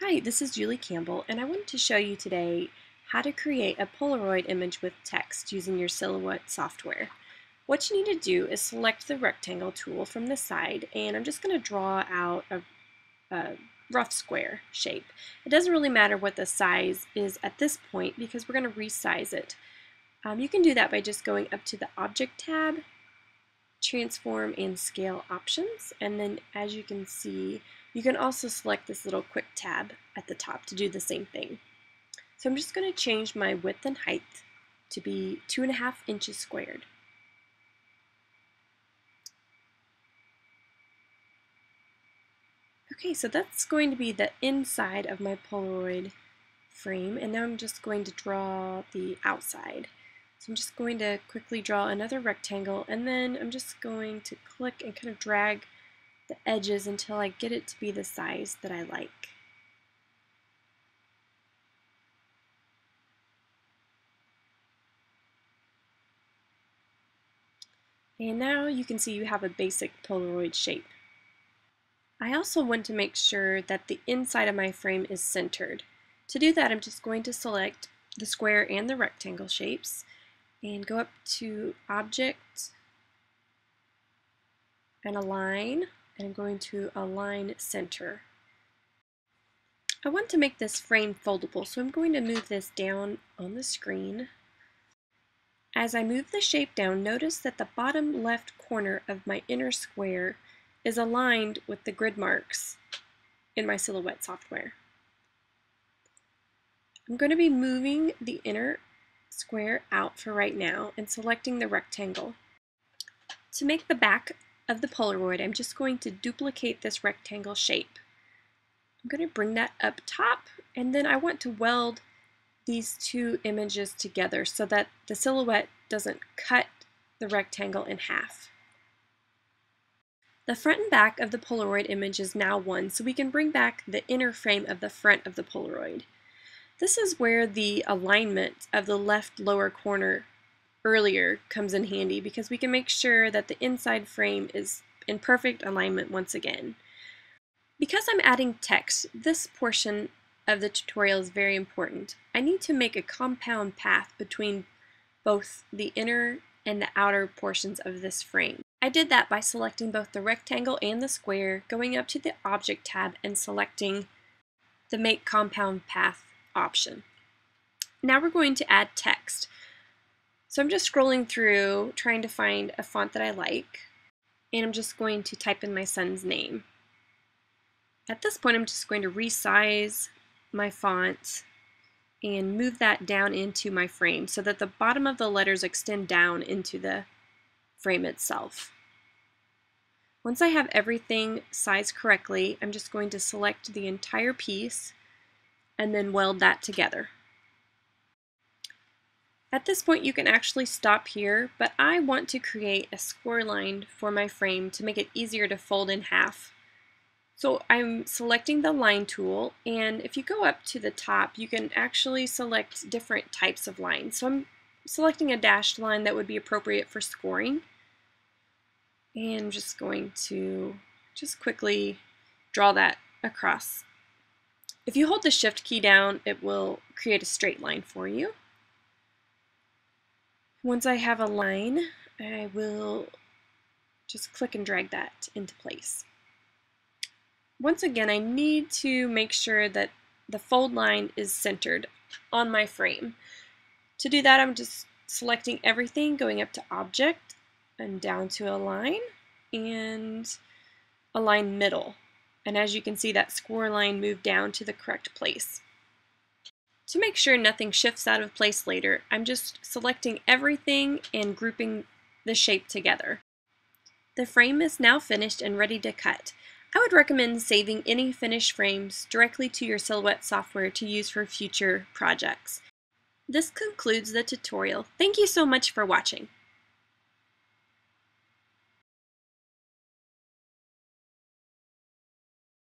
Hi, this is Julie Campbell, and I wanted to show you today how to create a Polaroid image with text using your Silhouette software. What you need to do is select the rectangle tool from the side, and I'm just going to draw out a rough square shape. It doesn't really matter what the size is at this point because we're going to resize it. You can do that by just going up to the Object tab, Transform and Scale options, and then as you can see, you can also select this little quick tab at the top to do the same thing. So I'm just going to change my width and height to be 2.5 inches squared. Okay, so that's going to be the inside of my Polaroid frame, and now I'm just going to draw the outside. So I'm just going to quickly draw another rectangle, and then I'm just going to click and kind of drag the edges until I get it to be the size that I like. And now you can see you have a basic Polaroid shape. I also want to make sure that the inside of my frame is centered. To do that, I'm just going to select the square and the rectangle shapes and go up to Object and Align, and I'm going to align center. I want to make this frame foldable, so I'm going to move this down on the screen. As I move the shape down, notice that the bottom left corner of my inner square is aligned with the grid marks in my Silhouette software. I'm going to be moving the inner square out for right now and selecting the rectangle. To make the back of the Polaroid, I'm just going to duplicate this rectangle shape. I'm going to bring that up top, and then I want to weld these two images together so that the silhouette doesn't cut the rectangle in half. The front and back of the Polaroid image is now one, so we can bring back the inner frame of the front of the Polaroid. This is where the alignment of the left lower corner earlier comes in handy, because we can make sure that the inside frame is in perfect alignment once again. Because I'm adding text, this portion of the tutorial is very important. I need to make a compound path between both the inner and the outer portions of this frame. I did that by selecting both the rectangle and the square, going up to the Object tab and selecting the Make Compound Path option. Now we're going to add text. So I'm just scrolling through trying to find a font that I like, and I'm just going to type in my son's name. At this point, I'm just going to resize my font and move that down into my frame so that the bottom of the letters extend down into the frame itself. Once I have everything sized correctly, I'm just going to select the entire piece and then weld that together. At this point, you can actually stop here, but I want to create a score line for my frame to make it easier to fold in half. So I'm selecting the line tool, and if you go up to the top, you can actually select different types of lines. So I'm selecting a dashed line that would be appropriate for scoring. And I'm just going to quickly draw that across. If you hold the Shift key down, it will create a straight line for you. Once I have a line, I will just click and drag that into place. Once again, I need to make sure that the fold line is centered on my frame. To do that, I'm just selecting everything, going up to Object and down to Align and Align Middle. And as you can see, that score line moved down to the correct place. To make sure nothing shifts out of place later, I'm just selecting everything and grouping the shape together. The frame is now finished and ready to cut. I would recommend saving any finished frames directly to your Silhouette software to use for future projects. This concludes the tutorial. Thank you so much for watching.